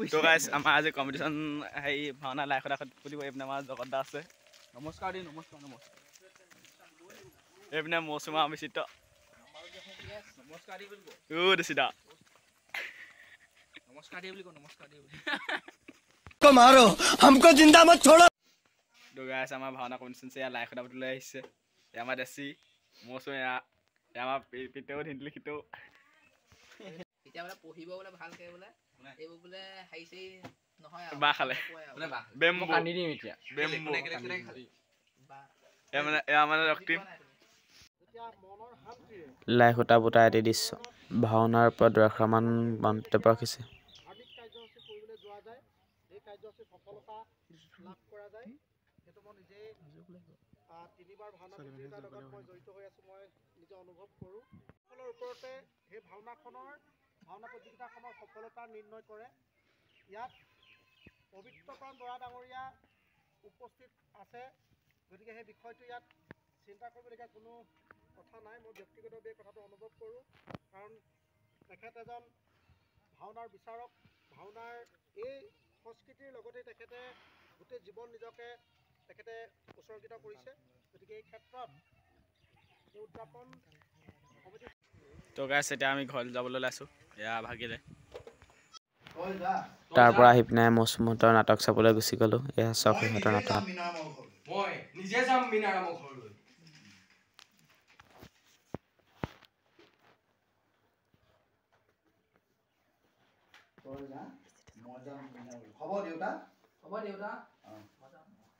তো গাইছ আমাৰ আজি কম্পিটিশ্যন হেৰি ভাওনা লাইখত ফুলিব এইপিনে আমাৰ জগত দা আছে নমস্কাৰ দেই নমস্কাৰ এইপিনে মৌচুমা অমিচিত্ৰ দিছিদা नमस्कार दे बोली को मारो हमको जिंदा मत छोड़ो तो गाइस আমাৰ ভাওনা কম্পিটিশ্যন से লাইখ এটা লৈ আহিছে আমাৰ দেশী মৌচুম আমাৰ পিতেও হিন্দলি খিটো এতিয়া বলে পঢ়িব বলে ভালকে বলে এইব বলে হাইছে নহয় বা খালে বেম্বো কানি দিম এতিয়া বেম্বো খালি বা মানে ৰক্তিম লাইখটা বুটা এটি দিছ ভাওনাৰ প্ৰদৰ্শমান মন্তব্য ৰাখিছে কাৰ্যসূচী সফলতা লাভ কৰা যায় সেইটো মই নিজে তিনিবাৰ ভাওনা প্ৰতিযোগিতাৰ লগত মই জড়িত হৈ আছোঁ মই নিজে অনুভৱ কৰোঁ সকলৰ ওপৰতে সেই ভাওনা প্ৰতিযোগিতাখনৰ সফলতা নিৰ্ণয় কৰে ইয়াত পবিত্ৰকৰণ বৰা ডাঙৰীয়া উপস্থিত আছে গতিকে সেই বিষয়টো ইয়াত চিন্তা কৰিবলগীয়া কোনো কথা নাই মই ব্যক্তিগতভাৱে কথাটো অনুভৱ কৰোঁ কাৰণ তেখেত এজন ভাওনাৰ বিচাৰক ভাওনাৰ এই সংস্কৃতিৰ লগতে তেখেতে গোটেই জীৱন নিজকে তেখেতে উৎসৰ্গিত কৰিছে গতিকে এই ক্ষেত্ৰত এই উদযাপন তো গাইছ এতিয়া আমি ঘৰলৈ যাবলৈ ওলাইছোঁ এয়া ভাগিলে তাৰ পৰা আহি পিনে মৌচুমহঁতৰ নাটক চাবলৈ গুচি গ'লোঁ এয়া চক সিহঁতৰ নাটক মই নিজে যাম মিনাৰামৰ ঘৰলৈ হ'ব দেউতা হ'ব দেউতা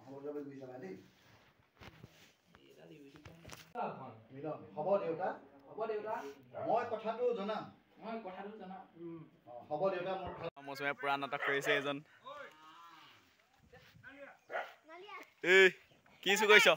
হ'ব দেউতা হ'ব দেউতা মই কথাটো জনাম হ'ব দেউতা মোৰ মৌচুমে পুৰা নাটক কৰিছে এজন এই কি কৰিছ